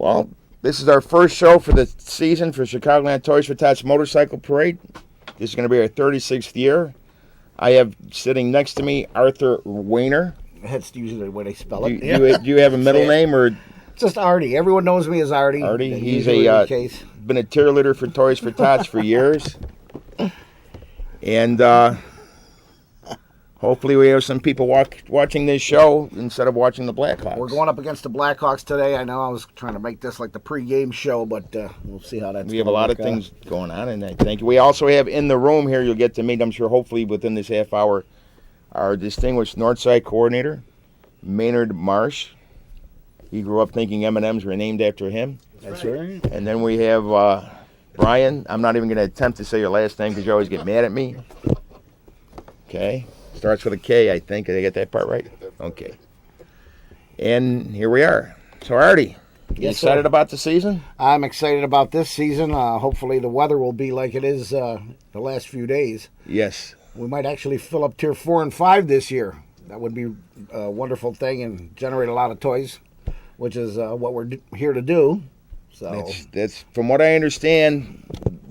Well, this is our first show for the season for Chicagoland Toys for Tots Motorcycle Parade. This is going to be our 36th year. I have sitting next to me Arthur Waner. That's usually the way they spell it. Do you have a middle name or? Just Artie. Everyone knows me as Artie. Artie. He's been a tier leader for Toys for Tots for years. And hopefully we have some people watching this show instead of watching the Blackhawks. We're going up against the Blackhawks today. I know I was trying to make this like the pregame show, but we'll see how that's going. We have a lot of things going on, and I thank you. We also have in the room here, you'll get to meet, I'm sure, hopefully within this half hour, our distinguished Northside coordinator, Maynard Marsh. He grew up thinking M&Ms were named after him. That's right. And then we have Brian. I'm not even going to attempt to say your last name because you always get mad at me. Okay. Starts with a K, I think. Did I get that part right? Okay. And here we are. So, Artie, you excited about the season? I'm excited about this season. Hopefully the weather will be like it is the last few days. Yes. We might actually fill up Tier 4 and 5 this year. That would be a wonderful thing and generate a lot of toys, which is what we're here to do. So that's from what I understand,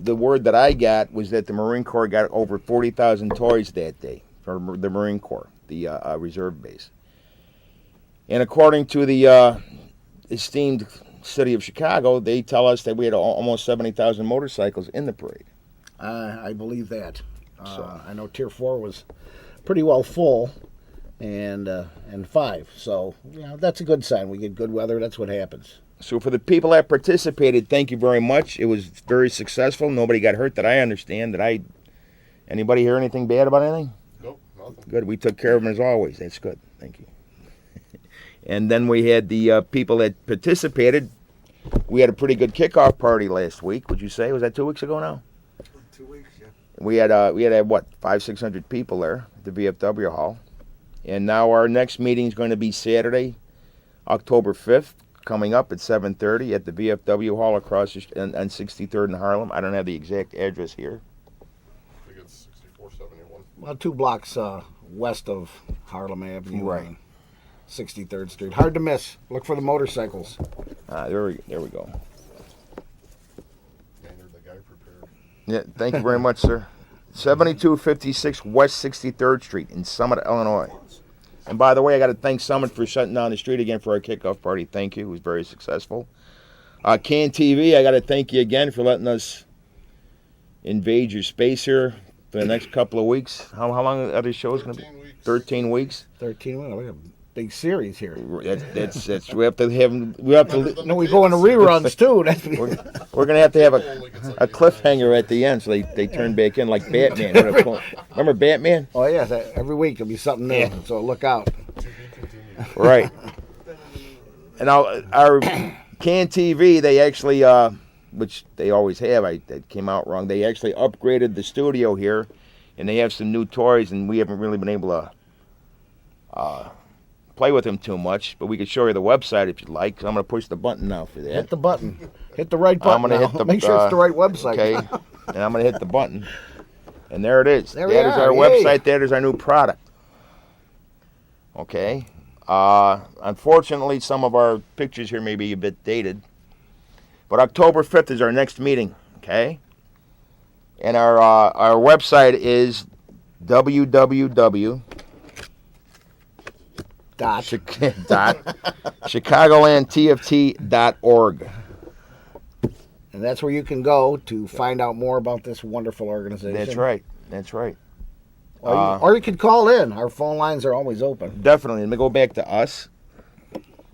the word that I got was that the Marine Corps got over 40,000 toys that day for the Marine Corps, the reserve base. And according to the esteemed city of Chicago, they tell us that we had almost 70,000 motorcycles in the parade. I believe that. I know Tier 4 was pretty well full, and 5. So that's a good sign. We get good weather. That's what happens. So for the people that participated, thank you very much. It was very successful. Nobody got hurt that I understand. Anybody hear anything bad about anything? Nope, nothing. Good. We took care of them as always. That's good. Thank you. And then we had the people that participated. We had a pretty good kickoff party last week. Would you say? Was that 2 weeks ago now? 2 weeks, yeah. We had what, 500-600 people there at the VFW hall. And now our next meeting is going to be Saturday, October 5th. Coming up at 7:30 at the VFW Hall across on 63rd in Harlem. I don't have the exact address here. I think it's 6471. Well, 2 blocks west of Harlem Avenue, right? 63rd Street. Hard to miss. Look for the motorcycles. There we go. Maynard, the guy prepared. Yeah, thank you very much, sir. 7256 West 63rd Street in Summit, Illinois. And by the way, I got to thank Summit for shutting down the street again for our kickoff party. Thank you. It was very successful. Can TV, I got to thank you again for letting us invade your space here for the next couple of weeks. How long are these shows going to be? 13 weeks. 13 weeks. We have a big series here. That's we have to have. No, we go into reruns too. We're going to have a cliffhanger at the end, so they turn back in like Batman. Remember Batman? Oh yes, every week there'll be something new. Yeah. So look out. Right. And our Can TV, they actually, which they always have. That came out wrong. They actually upgraded the studio here, and they have some new toys, and we haven't really been able to play with them too much, but we could show you the website if you'd like. So I'm going to push the button now for that. Hit the button. Hit the right button. Make sure it's the right website. Okay. And I'm going to hit the button. And there it is. That is our website. That is our new product. Okay. Unfortunately, some of our pictures here may be a bit dated. But October 5th is our next meeting. Okay. And our website is chicagolandtft.org. And that's where you can go to find out more about this wonderful organization. That's right. Or you can call in. Our phone lines are always open. Definitely. Let me go back to us.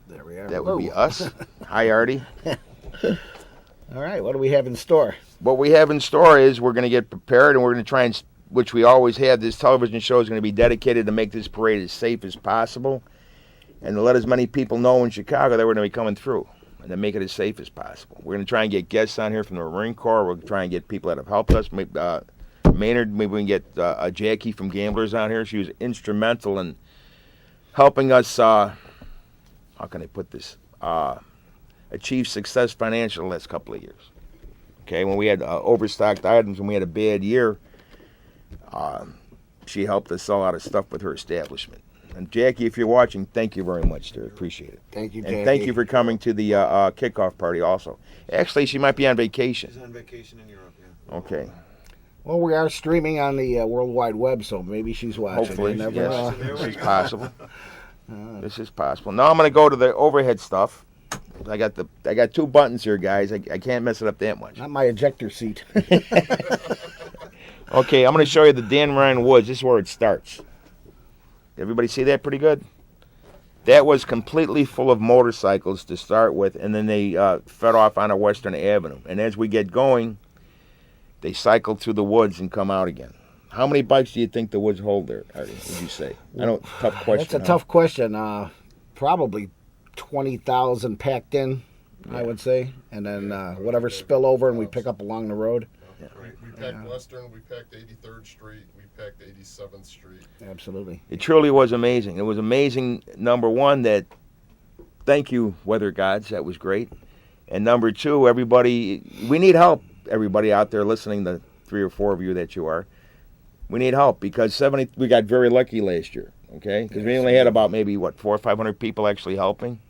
There we are. That would be us. Hi, Artie. All right. What do we have in store? What we have in store is we're going to get prepared, and we're going to try and, which we always have, this television show is going to be dedicated to make this parade as safe as possible and to let as many people know in Chicago that we're going to be coming through and to make it as safe as possible. We're going to try and get guests on here from the Marine Corps. We're going to try and get people that have helped us. Maynard, maybe we can get Jackie from Gamblers on here. She was instrumental in helping us, how can I put this, achieve success financially the last couple of years. Okay, when we had overstocked items and we had a bad year, she helped us sell out of stuff with her establishment. And Jackie, if you're watching, thank you very much, dear. Appreciate it. Thank you, Jackie. And thank you for coming to the kickoff party also. Actually, she might be on vacation. She's on vacation in Europe, yeah. Okay. Well, we are streaming on the World Wide Web, so maybe she's watching. Hopefully, You never, yes. This is possible. This is possible. Now I'm going to go to the overhead stuff. I got 2 buttons here, guys. I can't mess it up that much. Not my ejector seat. Okay, I'm going to show you the Dan Ryan Woods. This is where it starts. Everybody see that pretty good? That was completely full of motorcycles to start with, and then they fed off onto Western Avenue. And as we get going, they cycle through the woods and come out again. How many bikes do you think the woods hold there, Artie, would you say? I know, tough question. That's a tough question. Probably 20,000 packed in, I would say. And then whatever spill over and we pick up along the road. We packed Western, we packed 83rd Street, we packed 87th Street. Absolutely. It truly was amazing. It was amazing, number one, that thank you, weather gods. That was great. And number two, everybody, we need help, everybody out there listening, the 3 or 4 of you that you are. We need help because we got very lucky last year, okay? Because we only had about maybe, 400 or 500 people actually helping.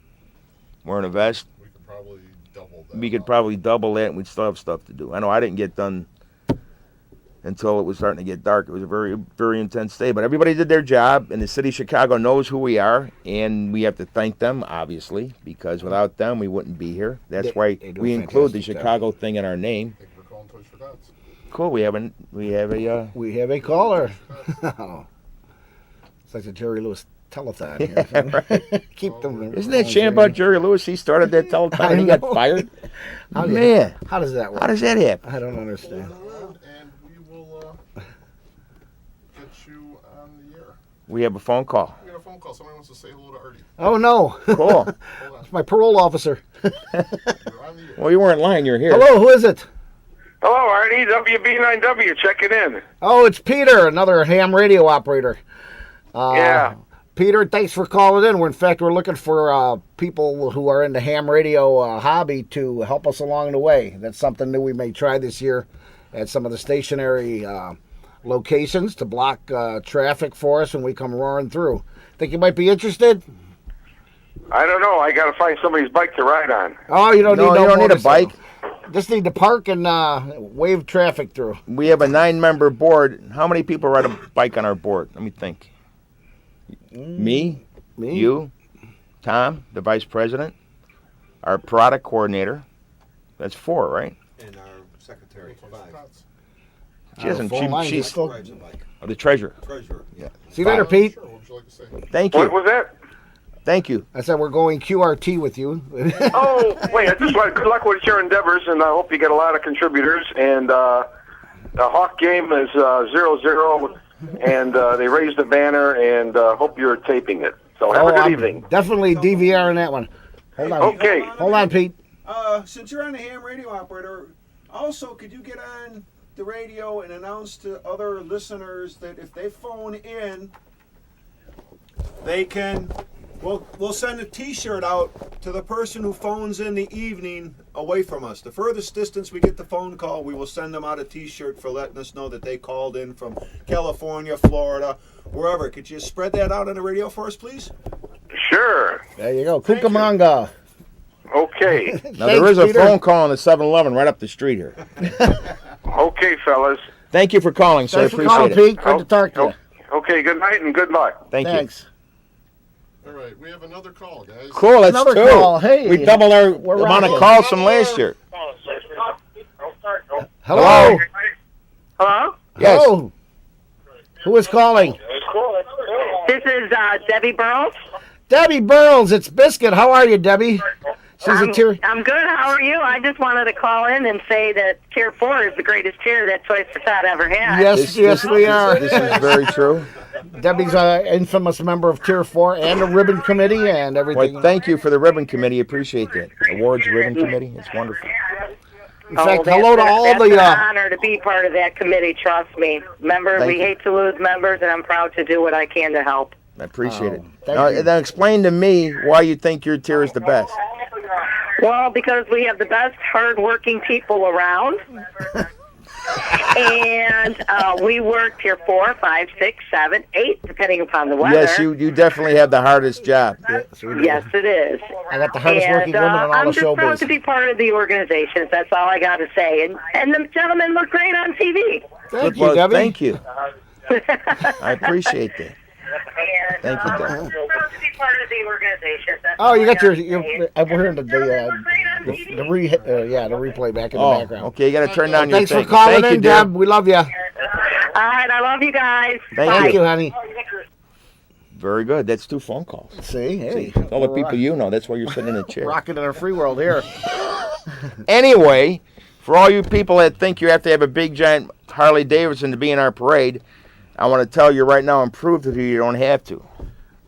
Wearing a vest. We could probably double that. We could probably double that, and we'd still have stuff to do. I know I didn't get done until it was starting to get dark. It was a very, very intense day. But everybody did their job, and the city of Chicago knows who we are, and we have to thank them, obviously, because without them, we wouldn't be here. That's why we include the Chicago thing in our name. I think we're calling Toys for Tots. Cool. We have a caller. It's like the Jerry Lewis telethon here. Right. Keep them. Isn't that shame about Jerry Lewis? He started that telethon and he got fired. How does that work? How does that happen? I don't understand. And we will get you on the air. We have a phone call. We got a phone call. Somebody wants to say hello to Artie. Oh no! Cool. Hold on. It's my parole officer. You're on the air. Well, you weren't lying. You're here. Hello, who is it? Hello, Artie. WB9W checking in. Oh, it's Peter, another ham radio operator. Yeah. Peter, thanks for calling in. We're looking for people who are in the ham radio hobby to help us along the way. That's something new we may try this year at some of the stationary locations to block traffic for us when we come roaring through. Think you might be interested? I don't know. I got to find somebody's bike to ride on. Oh, you don't need a bike. Just need to park and wave traffic through. We have a 9-member board. How many people ride a bike on our board? Let me think. Me, you, Tom, the vice president, our product coordinator. That's 4, right? And our secretary, Toys for 5. Tots. She doesn't. Phone line She's is still. Rides a bike. the treasurer. Treasurer. Yeah. See you later, Pete. Sure, what would you like to say? Thank What you. was that? Thank you. I said we're going QRT with you. Oh, wait. I just want good luck with your endeavors, and I hope you get a lot of contributors. And the Hawk game is 0-0, and they raised the banner, and hope you're taping it. So have a good evening. Definitely DVR in that one. Hold on. Okay. Hold on, Pete. Since you're on the ham radio operator, also could you get on the radio and announce to other listeners that if they phone in, they can. We'll send a T-shirt out to the person who phones in the evening away from us. The furthest distance we get the phone call, we will send them out a T-shirt for letting us know that they called in from California, Florida, wherever. Could you spread that out on the radio for us, please? Sure. There you go. Thank you. Cucamonga. Okay. Now there is a phone call on the 7-Eleven right up the street here. Okay, fellas. Thank you for calling, sir. Thanks for Appreciate calling, it. Pete. Good to talk to you. Okay, good night and good luck. Thank you. Thanks. All right, we have another call, guys. Cool. That's Another 2. call. Hey. We doubled our We're amount of rocking. calls from last year. Hello. Hello? Yes. Hello. Who is calling? This is Debbie Burrows. Debbie Burles. It's Biscuit. How are you, Debbie? She's a tier. I'm good. How are you? I just wanted to call in and say that Tier 4 is the greatest tier that Toys for Tot ever had. Yes, we are. This is very true. Debbie's an infamous member of Tier 4 and a ribbon committee and everything. Well, thank you for the ribbon committee. Appreciate that. Awards ribbon committee. It's wonderful. In fact, hello to all that's the. an honor to be part of that committee. Trust me. Member, Thank we you. hate to lose members, and I'm proud to do what I can to help. I appreciate it. thank you. Now explain to me why you think your tier is the best. Well, because we have the best hard-working people around. And we work Tier 4, 5, 6, 7, 8, depending upon the weather. Yes, you definitely have the hardest job. Yes, it is. I got the hardest working women in all I'm the just proud showbiz. to be part of the organization. That's all I got to say. And the gentlemen look great on TV. Thank you, Well, Debbie. thank you. I appreciate that. Thank you, Debbie. I'm just proud to be part of the organization. That's Oh, all you I got gotta your say. we're hearing the Gentlemen replay back in the Oh, background. okay. You got to turn down your Thanks thing. for calling Thank in, you, Deb. We love you. All right, I love you guys. Thank you, honey. Very good. That's 2 phone calls. See, hey, See, all the people you know. That's why you're sitting in a chair. rocking in a free world here. Anyway, for all you people that think you have to have a big giant Harley Davidson to be in our parade, I want to tell you right now and prove to you you don't have to.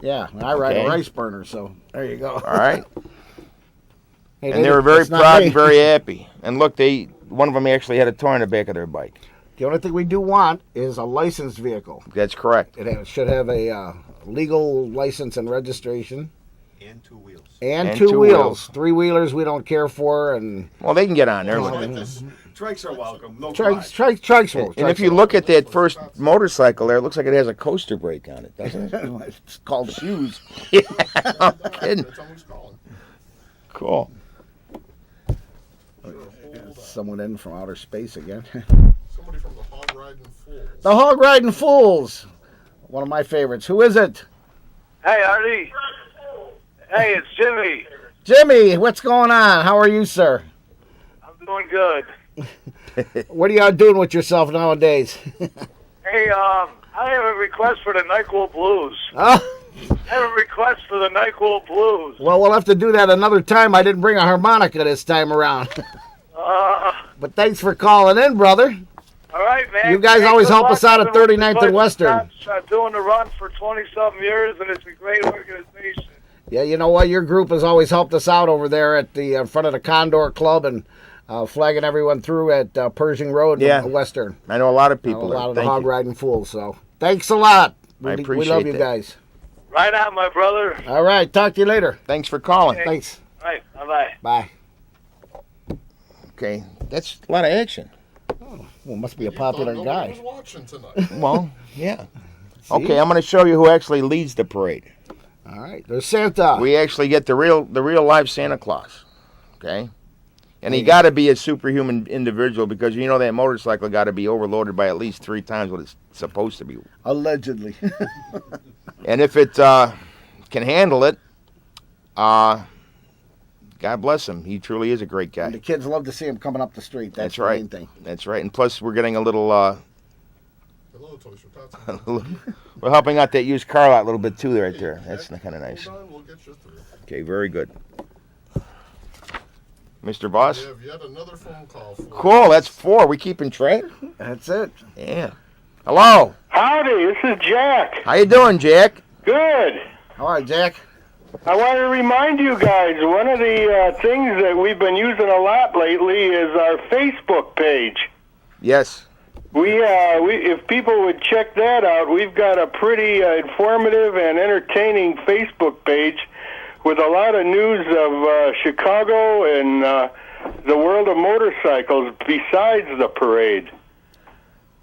Yeah, I ride Okay. a rice burner, so there you go. All right. Hey, And they were very that's not proud me. and very happy. And look, one of them actually had a toy in the back of their bike. The only thing we do want is a licensed vehicle. That's correct. Should have a legal license and registration. And 2 wheels. And, And two two wheels. 3-wheelers we don't care for, and Well, they can get on there. Look. Trikes are welcome. No trikes will. And if you look at that first motorcycle there, it looks like it has a coaster brake on it, doesn't it? it's called shoes. Yeah, I'm kidding. That's almost calling. Cool. Someone in from outer space again. Somebody from the Hog Riding Fools. The Hog Riding Fools. One of my favorites. Who is it? Hey, Artie. Hey, it's Jimmy. Jimmy, what's going on? How are you, sir? I'm doing good. What are y'all doing with yourself nowadays? Hey, I have a request for the NyQuil Blues. Oh, I have a request for the NyQuil Blues. well, we'll have to do that another time. I didn't bring a harmonica this time around. But thanks for calling in, brother. All right, man. You guys Hey, always good help luck. us out at I've been with 39th the and Western. Tots, doing the run for 20-something years, and it's a great organization. Yeah, you know what? Your group has always helped us out over there at the in front of the Condor Club and flagging everyone through at Pershing Road Yeah. and Western. I know a lot of A people. lot of the Thank hog you. riding fools. So thanks a lot. I We appreciate love you that. guys. Right on, my brother. All right, talk to you later. Thanks for calling. Thanks. All right, bye-bye. Bye. Okay, that's a lot of action. Well, must be a You thought popular nobody guy. was watching tonight. Well, yeah. Okay, I'm going to show you who actually leads the parade. All right, there's Santa. We actually get the real live Santa Claus. Okay? And he got to be a superhuman individual because you know that motorcycle got to be overloaded by at least 3 times what it's supposed to be. Allegedly. And if it can handle it, God bless him. He truly is a great And the guy. kids love to see him coming up the street. That's the right. main thing. That's right. And plus, we're getting a little. Hello, Toys for Tots. We're helping out that used car lot a little bit too, right there. That's kind of nice. Hold on, we'll get you through. Okay, very good. Mr. Boss. We have yet another phone call for Cool. That's 4. We keeping track. That's it. Yeah. Hello. Howdy, this is Jack. How you doing, Jack? Good. All right, Jack. I want to remind you guys, one of the things that we've been using a lot lately is our Facebook page. Yes. We if people would check that out, we've got a pretty informative and entertaining Facebook page with a lot of news of Chicago and the world of motorcycles besides the parade.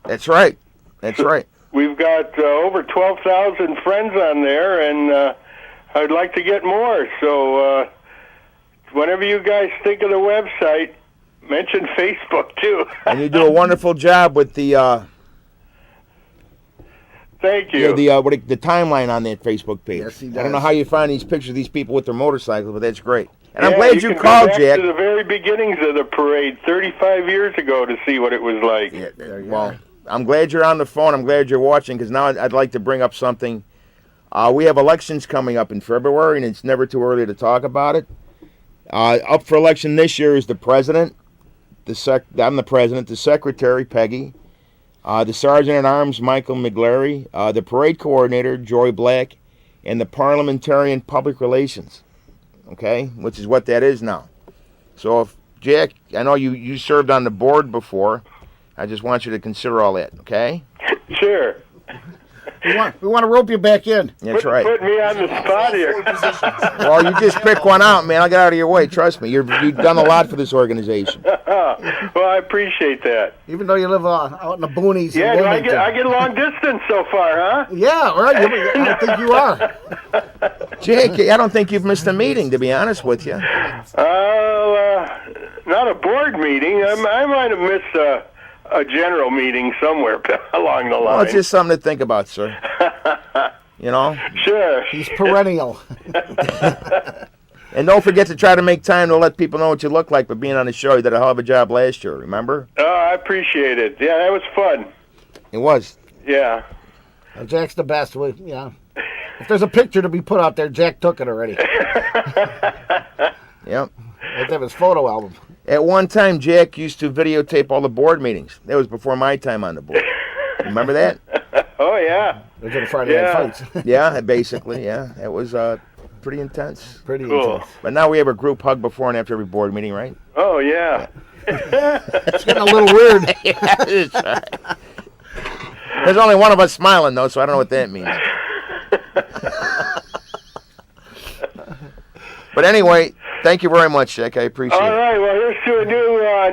That's right. That's right. We've got over 12,000 friends on there, and I'd like to get more. So whenever you guys think of the website, mention Facebook too. And you do a wonderful job with the Thank you. the timeline on that Facebook page. Yes, he I don't know does. how you find these pictures of these people with their motorcycles, but that's great. And I'm Yeah, glad you can called, go back Jack. to the very beginnings of the parade 35 years ago to see what it was like. Yeah, There you well, are. I'm glad you're on the phone. I'm glad you're watching because now I'd like to bring up something. We have elections coming up in February, and it's never too early to talk about it. Up for election this year is the president. I'm the president. The secretary, Peggy. The sergeant-at-arms, Michael McGlary. The parade coordinator, Joy Black. And the parliamentarian public relations. Okay? Which is what that is now. So, if Jack, I know you served on the board before. I just want you to consider all that, okay? Sure. We want to rope you back in. That's right. Put me on the spot here. Well, you just pick one out, man. I'll get out of your way. Trust me. You've done a lot for this organization. Well, I appreciate that. Even though you live out in the boonies. Yeah, in I get long distance so far, huh? Yeah, right. I think you are. Jake, I don't think you've missed a meeting, to be honest with you. Not a board meeting. I might have missed a general meeting somewhere along the line. Well, it's just something to think about, sir. You know? Sure. He's perennial. And don't forget to try to make time to let people know what you look like by being on the show. You did a hell of a job last year, remember? Oh, I appreciate it. Yeah, that was fun. It was. Yeah. Well, Jack's the best. Yeah. If there's a picture to be put out there, Jack took it already. Yep. Like that was photo album. At one time, Jack used to videotape all the board meetings. That was before my time on the board. Remember that? Oh, yeah. Those are the Friday night fights. Yeah, basically, yeah. It was pretty intense. Pretty Cool. intense. But now we have a group hug before and after every board meeting, right? Oh, yeah. It's getting a little weird. Yeah, it's right. There's only one of us smiling, though, so I don't know what that means. But anyway, thank you very much, Jack. I appreciate All it. right, well, here's to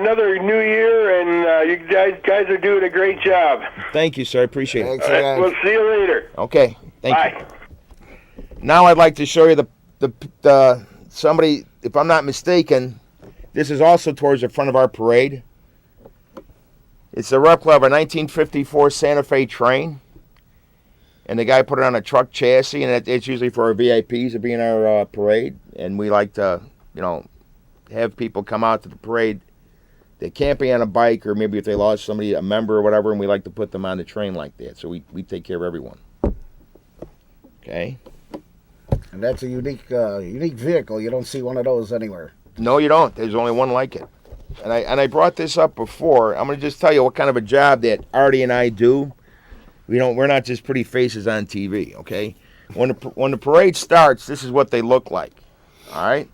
another new year, and you guys are doing a great job. Thank you, sir. I appreciate Thanks it. again. We'll see you later. Okay, thank Bye. you. Now I'd like to show you the somebody, if I'm not mistaken, this is also towards the front of our parade. It's a replica of a 1954 Santa Fe train. And the guy put it on a truck chassis, and it's usually for our VIPs to be in our parade. And we like to, have people come out to the parade. They can't be on a bike, or maybe if they lost somebody, a member or whatever, and we like to put them on the train like that. So we take care of everyone. Okay? And that's a unique vehicle. You don't see one of those anywhere. No, you don't. There's only one like it. And I brought this up before. I'm going to just tell you what kind of a job that Artie and I do. We're not just pretty faces on TV, okay? When the parade starts, this is what they look like, all right?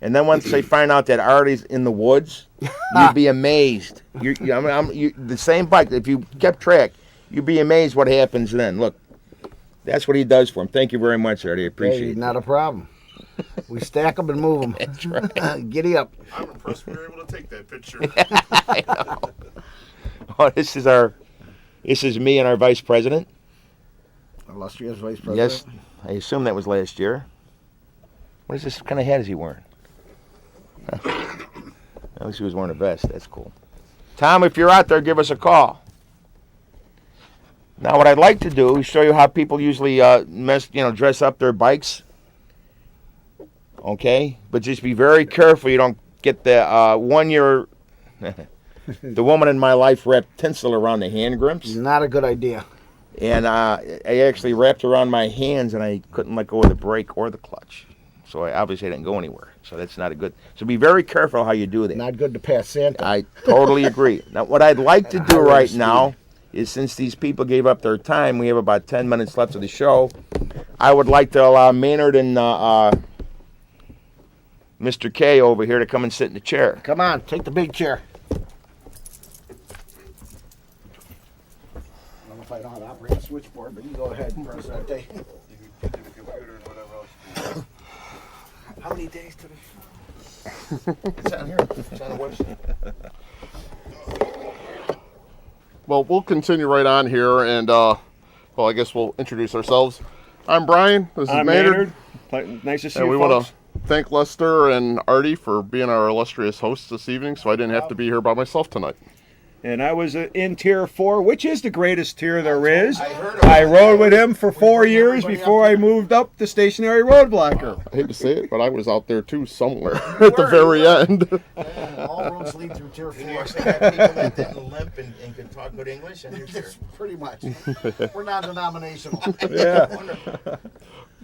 And then once they find out that Artie's in the woods, you'd be amazed. The same bike. If you kept track, you'd be amazed what happens then. Look, that's what he does for him. Thank you very much, Artie. I appreciate it. Not a problem. We stack them and move them. That's right. Giddy up. I'm impressed we were able to take that picture. I know. Oh, this is me and our vice president. Illustrious vice president. Yes, I assume that was last year. What is this kind of hat is he wearing? Huh. At least he was wearing a vest. That's cool. Tom, if you're out there, give us a call. Now, what I'd like to do is show you how people usually dress up their bikes. Okay, but just be very careful you don't get the the woman in my life wrapped tinsel around the hand grips. Not a good idea. And I actually wrapped around my hands, and I couldn't let go of the brake or the clutch. So I obviously didn't go anywhere. So that's not a good. So be very careful how you do that. Not good to pass Santa. I totally agree. Now, what I'd like to do right now is, since these people gave up their time, we have about 10 minutes left of the show. I would like to allow Maynard and Mr. K over here to come and sit in the chair. Come on, take the big chair. I don't know if I know how to operate a switchboard, but you go ahead and press that thing. How many days to the It's on here. It's on the website. Well, we'll continue right on here, and I guess we'll introduce ourselves. I'm Brian. This is Maynard. Nice to see And you, we folks. want to thank Lester and Artie for being our illustrious hosts this evening, so I didn't have to be here by myself tonight. And I was in Tier 4, which is the greatest tier there is. I rode with him for 4 years before I moved up to stationary road blocker. I hate to say it, but I was out there too somewhere at the very end. all roads lead through Tier 4. You actually got people that didn't limp and can talk good English, and Yes, pretty much. We're non-denominational. Yeah.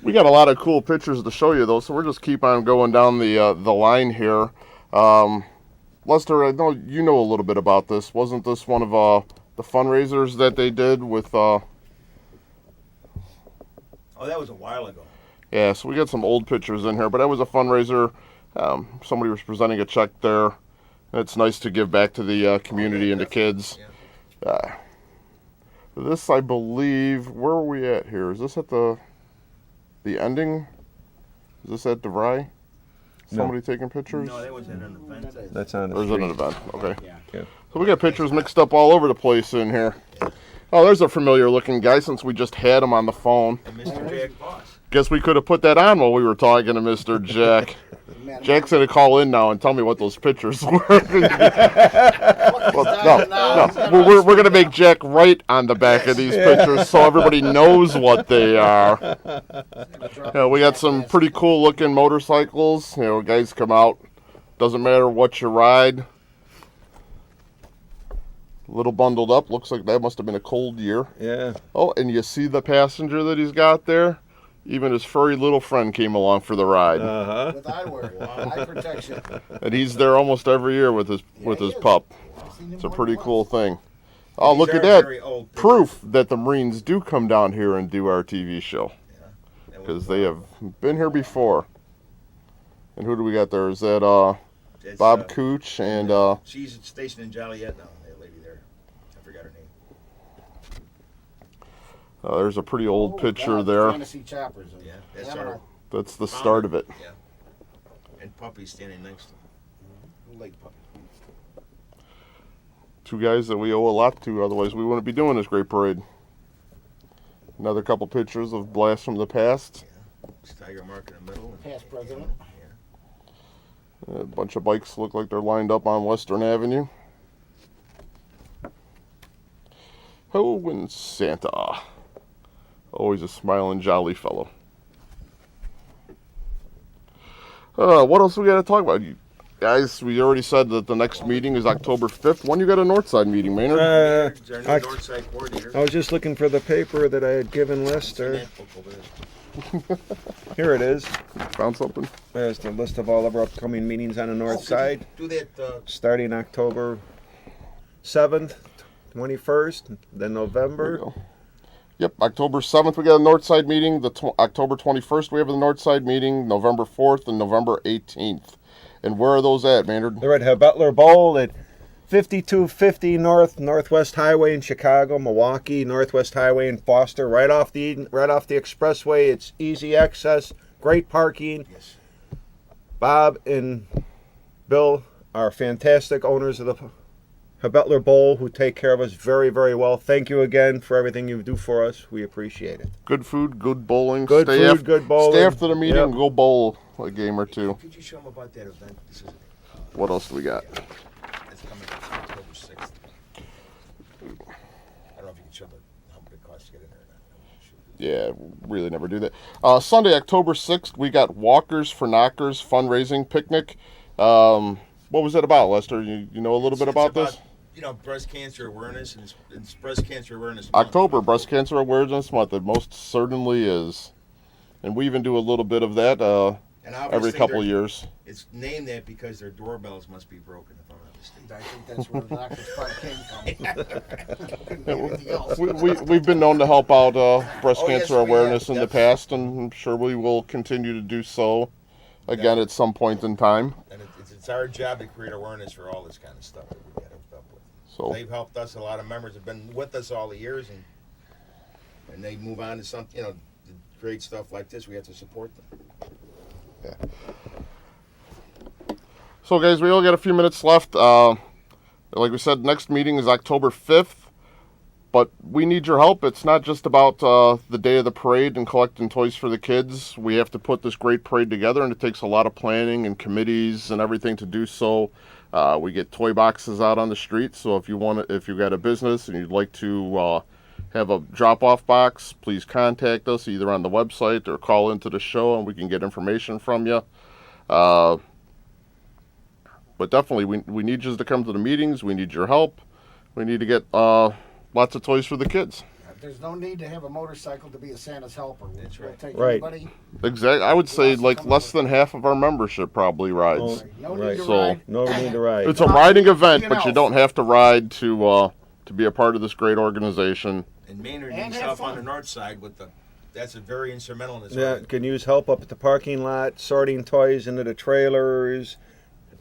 We got a lot of cool pictures to show you, though, so we'll just keep on going down the line here. Lester, I know you know a little bit about this. Wasn't this one of the fundraisers that they did with... Oh, that was a while ago. Yeah, so we got some old pictures in here, but that was a fundraiser. Somebody was presenting a check there. It's nice to give back to the community and the kids. This, I believe, where are we at here? Is this at the ending? Is this at DeVry? Somebody taking pictures? No, that was at an event. That's on the Or is it street. an event? Okay. Yeah. So we got pictures mixed up all over the place in here. Oh, there's a familiar looking guy since we just had him on the phone. And Mr. Jack Boss. Guess we could have put that on while we were talking to Mr. Jack. Jack's going to call in now and tell me what those pictures were. Well, no. We're going to make Jack write on the back of these pictures so everybody knows what they are. We got some pretty cool looking motorcycles. Guys come out. Doesn't matter what you ride. A little bundled up. Looks like that must have been a cold year. Yeah. Oh, and you see the passenger that he's got there? Even his furry little friend came along for the ride. Uh-huh. With eyewear, eye protection. And he's there almost every year with his pup. It's a pretty cool thing. Oh, look at that. Proof that the Marines do come down here and do our TV show. Because they have been here before. And who do we got there? Is that Bob Cooch and... She's stationed in Joliet now, that lady there. I forgot her name. there's a pretty old picture there. Fantasy choppers. Yeah, that's our That's the start of it. Yeah. And Puppy standing next to him. Lake Puppy. Two guys that we owe a lot to, otherwise we wouldn't be doing this great parade. Another couple pictures of blasts from the past. Yeah. Tiger mark in the middle. Past president. A bunch of bikes look like they're lined up on Western Avenue. Oh, and Santa. Always a smiling, jolly fellow. What else we got to talk about? You guys, we already said that the next meeting is October 5th. When you got a Northside meeting, Maynard? There's our new Northside coordinator. I was just looking for the paper that I had given Lester. Here it is. Found something? There's the list of all of our upcoming meetings on the north side. Do that. Starting October 7th, 21st, then November. Yep, October 7th we got a Northside meeting. October 21st we have a Northside meeting. November 4th and November 18th. And where are those at, Maynard? They're at Butler Bowl at 5250 Northwest Highway in Chicago, Milwaukee, Northwest Highway in Foster, right off the expressway. It's easy access, great parking. Yes. Bob and Bill are fantastic owners of the Butler Bowl who take care of us very, very well. Thank you again for everything you do for us. We appreciate it. Good food, good bowling. Good food, good bowling. Stay after the meeting Yep. and go bowl a game or two. Could you show them about that event? This is, What else do we got? it's coming up October 6th. I don't know if you can show how much it costs to get in there or not. Yeah, really never do that. Sunday, October 6th, we got Walkers for Knockers fundraising picnic. What was it about, Lester? You know a little bit about this? Breast cancer awareness, and it's Breast Cancer Awareness Month. October, Breast Cancer Awareness Month. It most certainly is. And we even do a little bit of that And every obviously couple of years. It's named that because their doorbells must be broken, if I'm not mistaken. I think that's where the doctor's part came from. Couldn't be anything else. We've been known to help out breast Oh, yes, cancer we have, awareness in the past, and I'm sure we will continue to do so again at some point in time. And it's our job to create awareness for all this kind of stuff that we get hooked up with. So They've helped us. A lot of members have been with us all the years, and they move on to something, to create stuff like this. We have to support them. yeah. So guys, we only got a few minutes left. Like we said, next meeting is October 5th. But we need your help. It's not just about the day of the parade and collecting toys for the kids. We have to put this great parade together, and it takes a lot of planning and committees and everything to do so. We get toy boxes out on the street, so if you got a business and you'd like to have a drop-off box, please contact us either on the website or call into the show, and we can get information from you. But definitely, we need you to come to the meetings. We need your help. We need to get lots of toys for the kids. There's no need to have a motorcycle to be a Santa's helper. That's We'll right. take Right. anybody. Exactly. I would say like less than half of our membership probably rides. No Right. need to So- ride. No need to ride. It's a riding event, but you else. don't have to ride to be a part of this great organization. And Maynard And needs have help fun. on the north side that's a very instrumental in this. Yeah, area. can use help up at the parking lot, sorting toys into the trailers.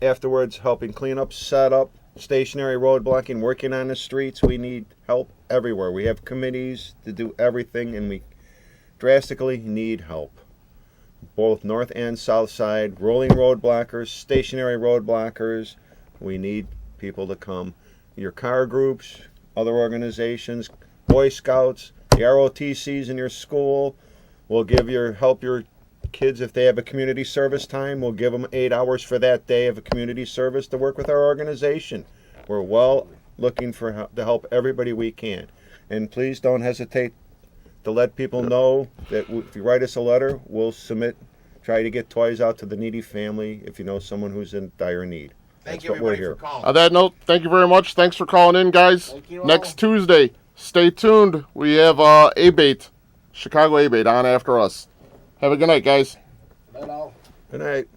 Afterwards, helping clean up, set up. stationary road blocking, working on the streets. We need help everywhere. We have committees to do everything, and we drastically need help. Both north and south side, rolling road blockers, stationary road blockers. We need people to come. Your car groups, other organizations, Boy Scouts, the ROTCs in your school. We'll help your kids if they have a community service time. We'll give them 8 hours for that day of a community service to work with our organization. We're looking to help everybody we can. And please don't hesitate to let people know that if you write us a letter, we'll try to get toys out to the needy family if you know someone who's in dire need. Thank That's you, what we're everybody, here. for calling. On that note, thank you very much. Thanks for calling in, guys. Thank you all. Next Tuesday, stay tuned. We have A-Bait, Chicago A-Bait on after us. Have a good night, guys. Bye now. Good night.